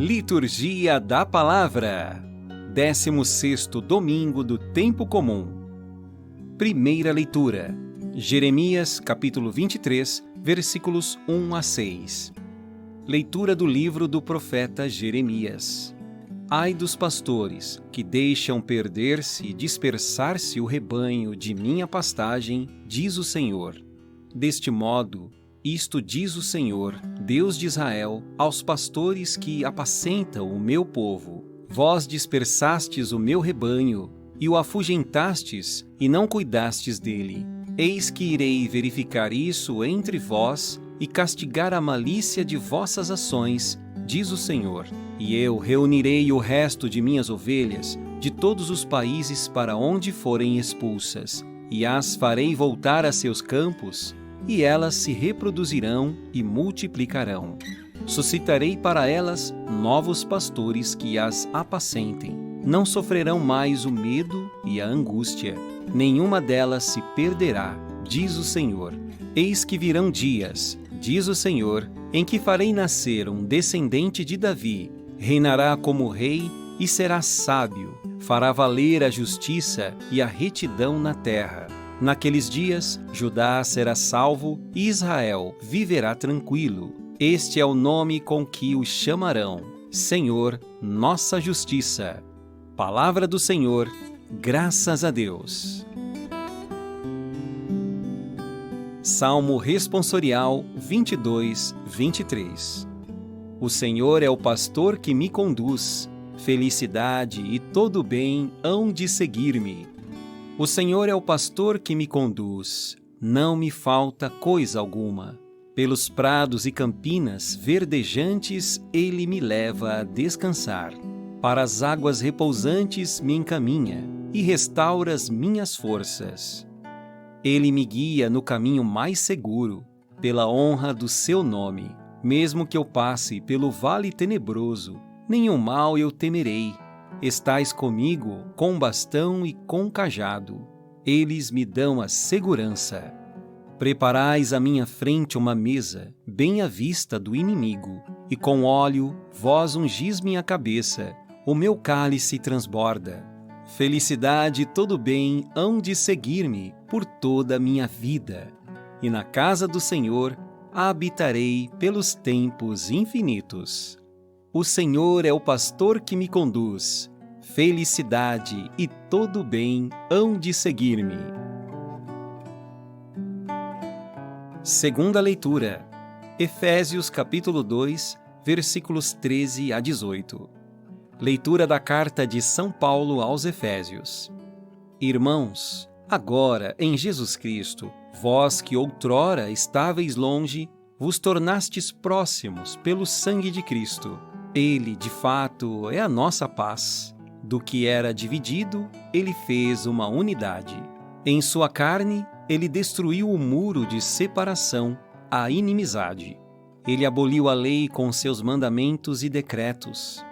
Liturgia da Palavra, 16º domingo do Tempo Comum. Primeira leitura, Jeremias, capítulo 23, versículos 1 a 6. Leitura do livro do profeta Jeremias. Ai dos pastores, que deixam perder-se e dispersar-se o rebanho de minha pastagem, diz o Senhor. Deste modo, isto diz o Senhor, Deus de Israel, aos pastores que apacentam o meu povo. Vós dispersastes o meu rebanho, e o afugentastes, e não cuidastes dele. Eis que irei verificar isso entre vós, e castigar a malícia de vossas ações, diz o Senhor. E eu reunirei o resto de minhas ovelhas, de todos os países para onde forem expulsas, e as farei voltar a seus campos, e elas se reproduzirão e multiplicarão. Suscitarei para elas novos pastores que as apacentem. Não sofrerão mais o medo e a angústia. Nenhuma delas se perderá, diz o Senhor. Eis que virão dias, diz o Senhor, em que farei nascer um descendente de Davi. Reinará como rei e será sábio. Fará valer a justiça e a retidão na terra. Naqueles dias, Judá será salvo e Israel viverá tranquilo. Este é o nome com que o chamarão: Senhor, nossa justiça. Palavra do Senhor, graças a Deus. Salmo Responsorial 22, 23. O Senhor é o pastor que me conduz. Felicidade e todo bem hão de seguir-me. O Senhor é o pastor que me conduz, não me falta coisa alguma. Pelos prados e campinas verdejantes ele me leva a descansar. Para as águas repousantes me encaminha e restaura as minhas forças. Ele me guia no caminho mais seguro, pela honra do seu nome. Mesmo que eu passe pelo vale tenebroso, nenhum mal eu temerei. Estais comigo com bastão e com cajado. Eles me dão a segurança. Preparais à minha frente uma mesa, bem à vista do inimigo, e com óleo vós ungis minha cabeça, o meu cálice transborda. Felicidade e todo bem hão de seguir-me por toda a minha vida, e na casa do Senhor habitarei pelos tempos infinitos. O Senhor é o pastor que me conduz. Felicidade e todo bem hão de seguir-me. Segunda leitura, Efésios capítulo 2, versículos 13 a 18. Leitura da carta de São Paulo aos Efésios. Irmãos, agora em Jesus Cristo, vós que outrora estáveis longe, vos tornastes próximos pelo sangue de Cristo. Ele, de fato, é a nossa paz. Do que era dividido, ele fez uma unidade. Em sua carne, ele destruiu o muro de separação, a inimizade. Ele aboliu a lei com seus mandamentos e decretos.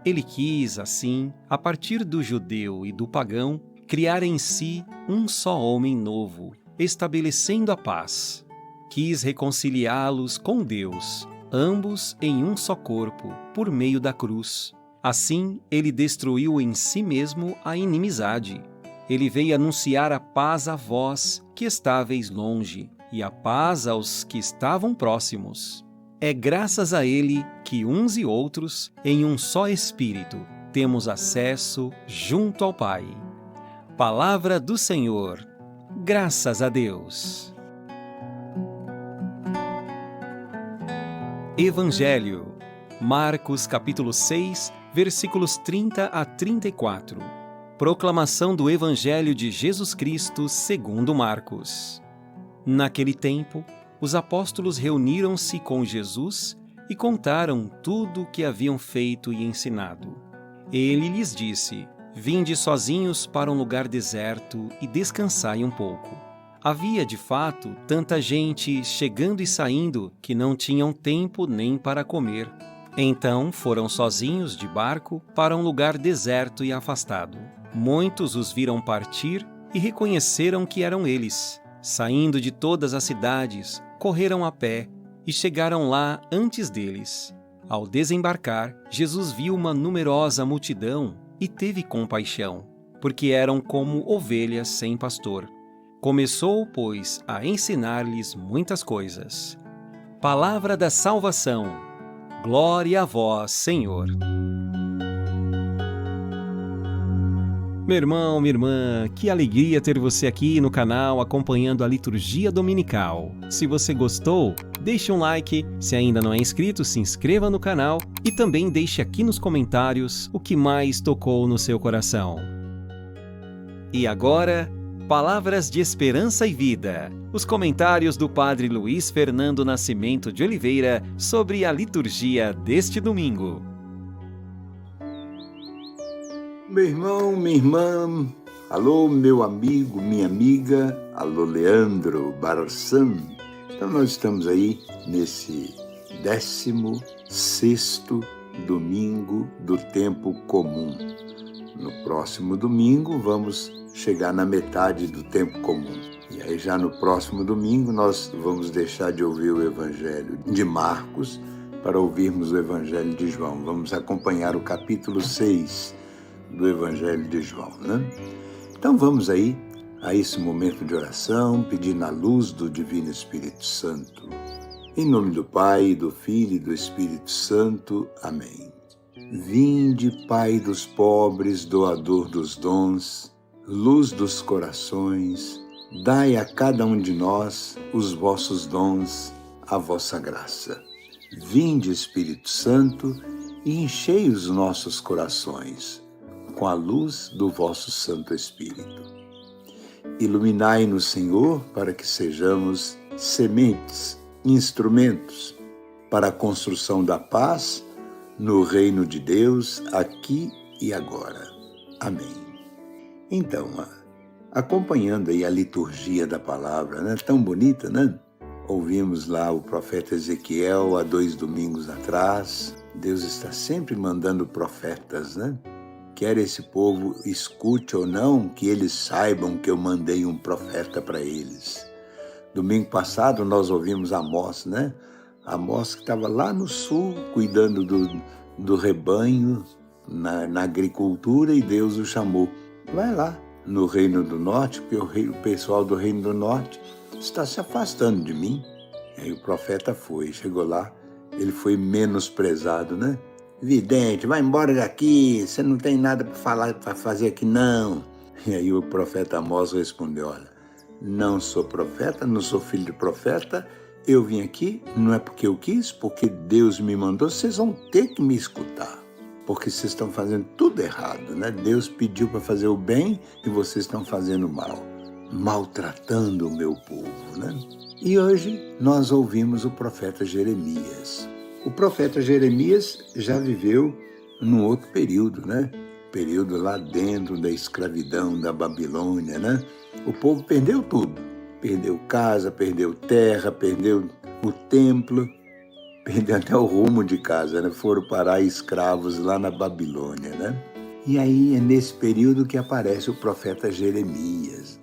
Ele quis, assim, a partir do judeu e do pagão, criar em si um só homem novo, estabelecendo a paz. Quis reconciliá-los com Deus, ambos em um só corpo, por meio da cruz. Assim, ele destruiu em si mesmo a inimizade. Ele veio anunciar a paz a vós que estáveis longe, e a paz aos que estavam próximos. É graças a ele que uns e outros, em um só Espírito, temos acesso junto ao Pai. Palavra do Senhor. Graças a Deus. Evangelho. Marcos capítulo 6, versículos 30 a 34. Proclamação do Evangelho de Jesus Cristo segundo Marcos. Naquele tempo, os apóstolos reuniram-se com Jesus e contaram tudo o que haviam feito e ensinado. Ele lhes disse: Vinde sozinhos para um lugar deserto e descansai um pouco. Havia, de fato, tanta gente chegando e saindo que não tinham tempo nem para comer. Então foram sozinhos de barco para um lugar deserto e afastado. Muitos os viram partir e reconheceram que eram eles. Saindo de todas as cidades, correram a pé e chegaram lá antes deles. Ao desembarcar, Jesus viu uma numerosa multidão e teve compaixão, porque eram como ovelhas sem pastor. Começou, pois, a ensinar-lhes muitas coisas. Palavra da salvação. Glória a vós, Senhor. Meu irmão, minha irmã, que alegria ter você aqui no canal acompanhando a liturgia dominical. Se você gostou, deixe um like, se ainda não é inscrito, se inscreva no canal e também deixe aqui nos comentários o que mais tocou no seu coração. E agora, palavras de esperança e vida. Os comentários do Padre Luiz Fernando Nascimento de Oliveira sobre a liturgia deste domingo. Meu irmão, minha irmã, alô meu amigo, minha amiga, alô Leandro Barçan. Então nós estamos aí nesse 16º domingo do tempo comum. No próximo domingo vamos chegar na metade do tempo comum. E aí já no próximo domingo nós vamos deixar de ouvir o Evangelho de Marcos para ouvirmos o Evangelho de João. Vamos acompanhar o capítulo 6 do Evangelho de João, né? Então vamos aí a esse momento de oração, pedindo a luz do Divino Espírito Santo. Em nome do Pai, do Filho e do Espírito Santo. Amém. Vinde, Pai dos pobres, doador dos dons, luz dos corações, dai a cada um de nós os vossos dons, a vossa graça. Vinde, Espírito Santo, e enchei os nossos corações com a luz do vosso Santo Espírito. Iluminai-nos, Senhor, para que sejamos sementes, instrumentos para a construção da paz no reino de Deus, aqui e agora. Amém. Então, acompanhando aí a liturgia da palavra, né? Tão bonita, né? Ouvimos lá o profeta Ezequiel há 2 domingos atrás. Deus está sempre mandando profetas, né? Quer esse povo escute ou não, que eles saibam que eu mandei um profeta para eles. Domingo passado nós ouvimos Amós, né? Amós que estava lá no sul, cuidando do rebanho, na agricultura, e Deus o chamou. Vai lá no Reino do Norte, porque o pessoal do Reino do Norte está se afastando de mim. Aí o profeta foi, chegou lá, ele foi menosprezado, né? Vidente, vai embora daqui, você não tem nada para fazer aqui não. E aí o profeta Amós respondeu, olha, não sou profeta, não sou filho de profeta, eu vim aqui, não é porque eu quis, porque Deus me mandou, vocês vão ter que me escutar, porque vocês estão fazendo tudo errado, né? Deus pediu para fazer o bem e vocês estão fazendo o mal, maltratando o meu povo, né? E hoje nós ouvimos o profeta Jeremias. O profeta Jeremias já viveu num outro período, né? Período lá dentro da escravidão da Babilônia, né? O povo perdeu tudo. Perdeu casa, perdeu terra, perdeu o templo, perdeu até o rumo de casa, né? Foram parar escravos lá na Babilônia, né? E aí é nesse período que aparece o profeta Jeremias.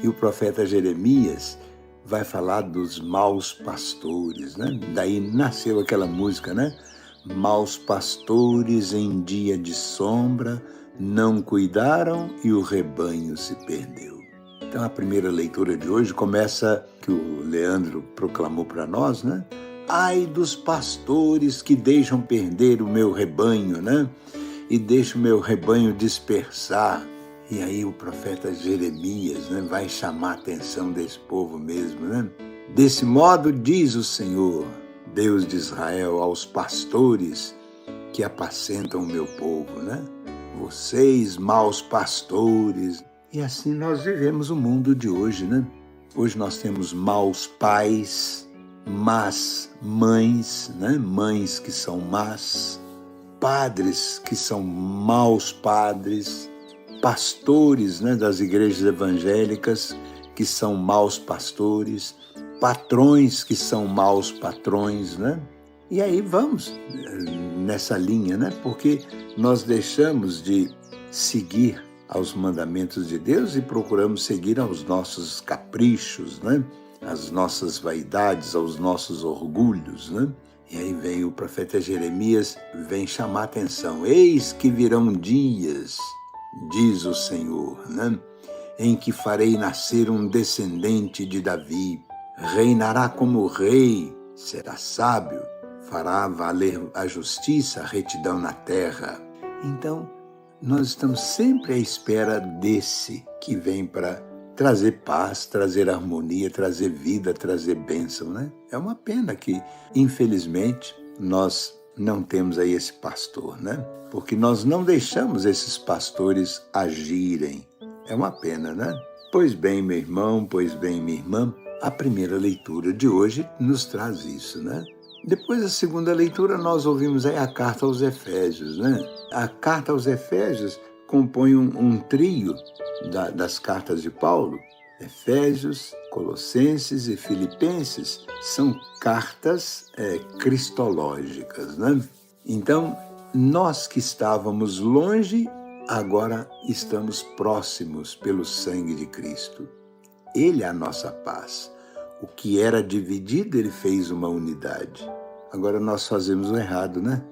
E o profeta Jeremias vai falar dos maus pastores, né? Daí nasceu aquela música, né? Maus pastores em dia de sombra não cuidaram e o rebanho se perdeu. Então a primeira leitura de hoje começa, que o Leandro proclamou para nós, né? Ai dos pastores que deixam perder o meu rebanho, né? E deixam o meu rebanho dispersar. E aí o profeta Jeremias, né, vai chamar a atenção desse povo mesmo, né? Desse modo diz o Senhor, Deus de Israel, aos pastores que apacentam o meu povo, né? Vocês, maus pastores. E assim nós vivemos o mundo de hoje, né? Hoje nós temos maus pais, más mães, né? Mães que são más, padres que são maus padres, pastores, né, das igrejas evangélicas que são maus pastores, patrões que são maus patrões, né? E aí vamos nessa linha, né? Porque nós deixamos de seguir aos mandamentos de Deus e procuramos seguir aos nossos caprichos, né? Às nossas vaidades, aos nossos orgulhos, né? E aí vem o profeta Jeremias, vem chamar a atenção. Eis que virão dias, diz o Senhor, né? Em que farei nascer um descendente de Davi. Reinará como rei, será sábio, fará valer a justiça, a retidão na terra. Então, nós estamos sempre à espera desse que vem para trazer paz, trazer harmonia, trazer vida, trazer bênção, né? É uma pena que, infelizmente, nós não temos aí esse pastor, né? Porque nós não deixamos esses pastores agirem. É uma pena, né? Pois bem, meu irmão, pois bem, minha irmã, a primeira leitura de hoje nos traz isso, né? Depois da segunda leitura, nós ouvimos aí a carta aos Efésios, né? A carta aos Efésios compõe um trio das cartas de Paulo. Efésios, Colossenses e Filipenses são cartas cristológicas, né? Então, nós que estávamos longe, agora estamos próximos pelo sangue de Cristo. Ele é a nossa paz. O que era dividido, ele fez uma unidade. Agora nós fazemos o errado, né?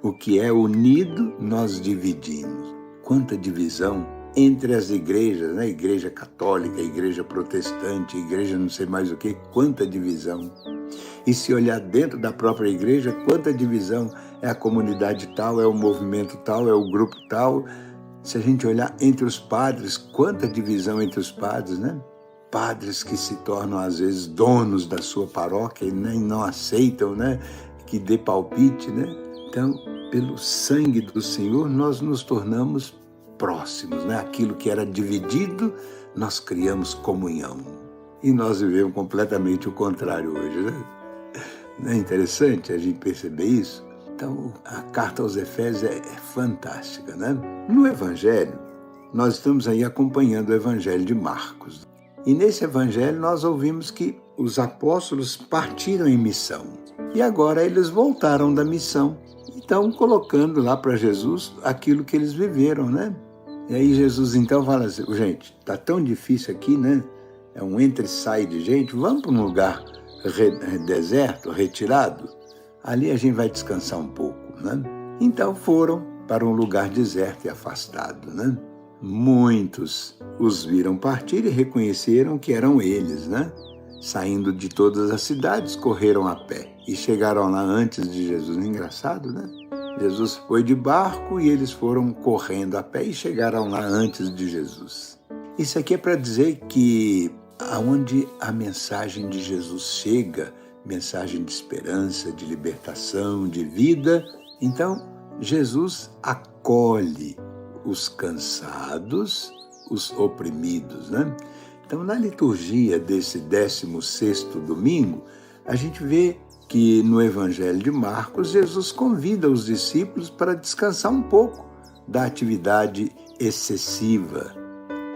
O que é unido, nós dividimos. Quanta divisão entre as igrejas, né? Igreja católica, igreja protestante, igreja não sei mais o que, quanta divisão. E se olhar dentro da própria igreja, quanta divisão. É a comunidade tal, é o movimento tal, é o grupo tal. Se a gente olhar entre os padres, quanta divisão entre os padres, né? Padres que se tornam, às vezes, donos da sua paróquia e nem não aceitam, né? Que dê palpite, né? Então, pelo sangue do Senhor, nós nos tornamos próximos, né? Aquilo que era dividido, nós criamos comunhão. E nós vivemos completamente o contrário hoje, né? Não é interessante a gente perceber isso? Então, a carta aos Efésios é fantástica, né? No Evangelho, nós estamos aí acompanhando o Evangelho de Marcos. E nesse Evangelho nós ouvimos que os apóstolos partiram em missão. E agora eles voltaram da missão. E estão colocando lá para Jesus aquilo que eles viveram, né? E aí Jesus então fala assim, gente, tá tão difícil aqui, né? É um entra e sai de gente, vamos para um lugar deserto, retirado. Ali a gente vai descansar um pouco, né? Então foram para um lugar deserto e afastado, né? Muitos os viram partir e reconheceram que eram eles, né? Saindo de todas as cidades, correram a pé e chegaram lá antes de Jesus. Engraçado, né? Jesus foi de barco e eles foram correndo a pé e chegaram lá antes de Jesus. Isso aqui é para dizer que aonde a mensagem de Jesus chega, mensagem de esperança, de libertação, de vida, então Jesus acolhe os cansados, os oprimidos, né? Então, na liturgia desse 16º domingo, a gente vê que no Evangelho de Marcos, Jesus convida os discípulos para descansar um pouco da atividade excessiva,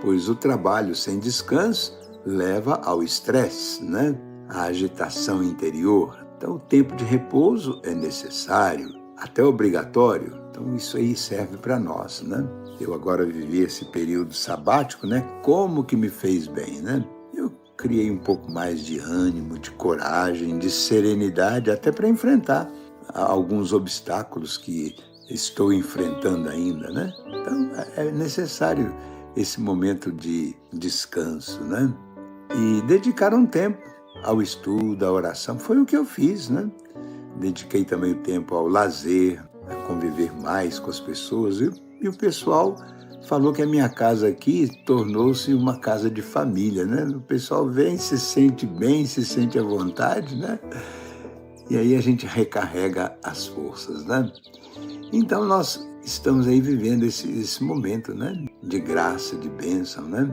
pois o trabalho sem descanso leva ao estresse, né? À agitação interior. Então, o tempo de repouso é necessário, até obrigatório. Então, isso aí serve para nós, né? Eu agora vivi esse período sabático, né? Como que me fez bem, né? Eu criei um pouco mais de ânimo, de coragem, de serenidade, até para enfrentar alguns obstáculos que estou enfrentando ainda, né? Então, é necessário esse momento de descanso, né? E dedicar um tempo ao estudo, à oração. Foi o que eu fiz, né? Dediquei também o tempo ao lazer, a conviver mais com as pessoas. E o pessoal falou que a minha casa aqui tornou-se uma casa de família, né? O pessoal vem, se sente bem, se sente à vontade, né? E aí a gente recarrega as forças, né? Então nós estamos aí vivendo esse momento, né? De graça, de bênção, né?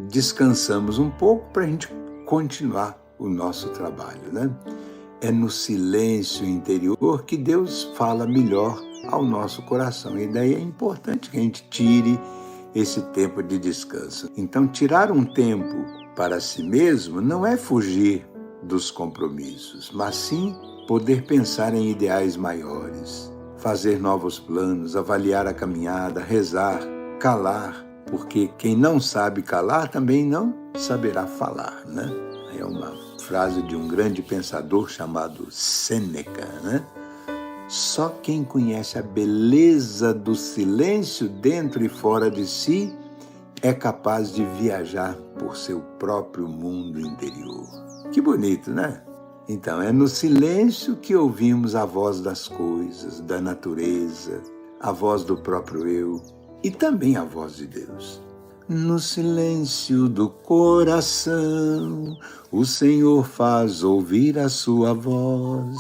Descansamos um pouco para a gente continuar o nosso trabalho, né? É no silêncio interior que Deus fala melhor ao nosso coração. E daí é importante que a gente tire esse tempo de descanso. Então, tirar um tempo para si mesmo não é fugir dos compromissos, mas sim poder pensar em ideais maiores, fazer novos planos, avaliar a caminhada, rezar, calar, porque quem não sabe calar também não saberá falar, né? É uma frase de um grande pensador chamado Sêneca, né? Só quem conhece a beleza do silêncio dentro e fora de si é capaz de viajar por seu próprio mundo interior. Que bonito, né? Então, é no silêncio que ouvimos a voz das coisas, da natureza, a voz do próprio eu e também a voz de Deus. No silêncio do coração, o Senhor faz ouvir a sua voz.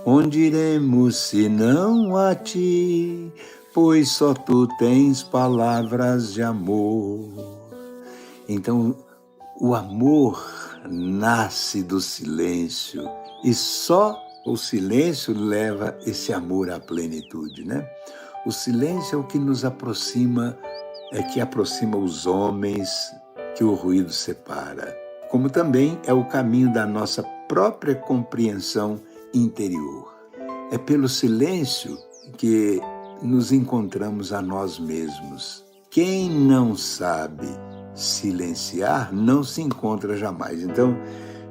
Onde iremos se não a ti? Pois só tu tens palavras de amor. Então, o amor nasce do silêncio e só o silêncio leva esse amor à plenitude, né? O silêncio é o que nos aproxima, que aproxima os homens que o ruído separa, como também é o caminho da nossa própria compreensão interior. É pelo silêncio que nos encontramos a nós mesmos. Quem não sabe silenciar não se encontra jamais. Então,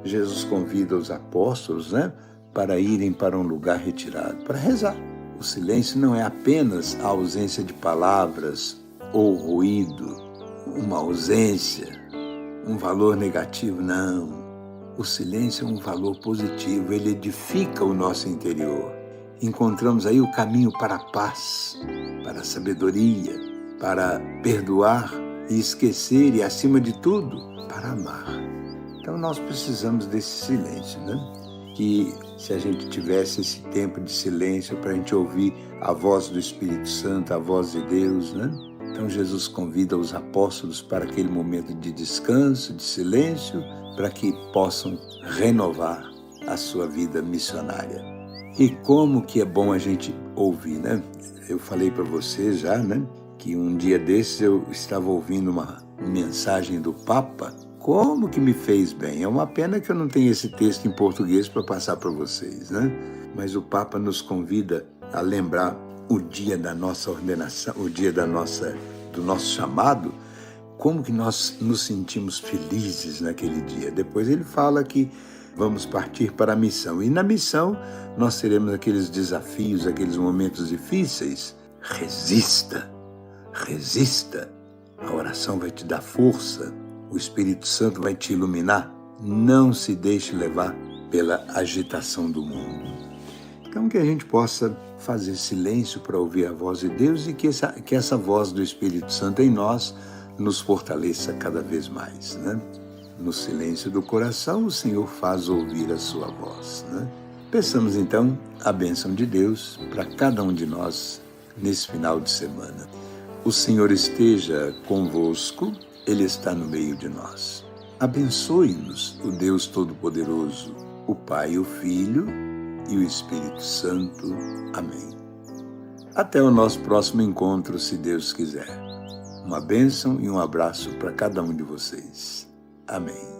Jesus convida os apóstolos, né, para irem para um lugar retirado, para rezar. O silêncio não é apenas a ausência de palavras ou ruído, uma ausência, um valor negativo, não. O silêncio é um valor positivo, ele edifica o nosso interior. Encontramos aí o caminho para a paz, para a sabedoria, para perdoar e esquecer e, acima de tudo, para amar. Então nós precisamos desse silêncio, né? Que se a gente tivesse esse tempo de silêncio para a gente ouvir a voz do Espírito Santo, a voz de Deus, né? Então Jesus convida os apóstolos para aquele momento de descanso, de silêncio, para que possam renovar a sua vida missionária. E como que é bom a gente ouvir, né? Eu falei para vocês já, né? Que um dia desses eu estava ouvindo uma mensagem do Papa. Como que me fez bem? É uma pena que eu não tenho esse texto em português para passar para vocês, né? Mas o Papa nos convida a lembrar o dia da nossa ordenação, o dia do nosso chamado, como que nós nos sentimos felizes naquele dia. Depois ele fala que vamos partir para a missão. E na missão nós teremos aqueles desafios, aqueles momentos difíceis. Resista, resista. A oração vai te dar força. O Espírito Santo vai te iluminar. Não se deixe levar pela agitação do mundo. Então que a gente possa fazer silêncio para ouvir a voz de Deus e que essa voz do Espírito Santo em nós nos fortaleça cada vez mais, né? No silêncio do coração, o Senhor faz ouvir a sua voz, né? Peçamos então a bênção de Deus para cada um de nós nesse final de semana. O Senhor esteja convosco, Ele está no meio de nós. Abençoe-nos o Deus Todo-Poderoso, o Pai, o Filho e o Espírito Santo. Amém. Até o nosso próximo encontro, se Deus quiser. Uma bênção e um abraço para cada um de vocês. Amém.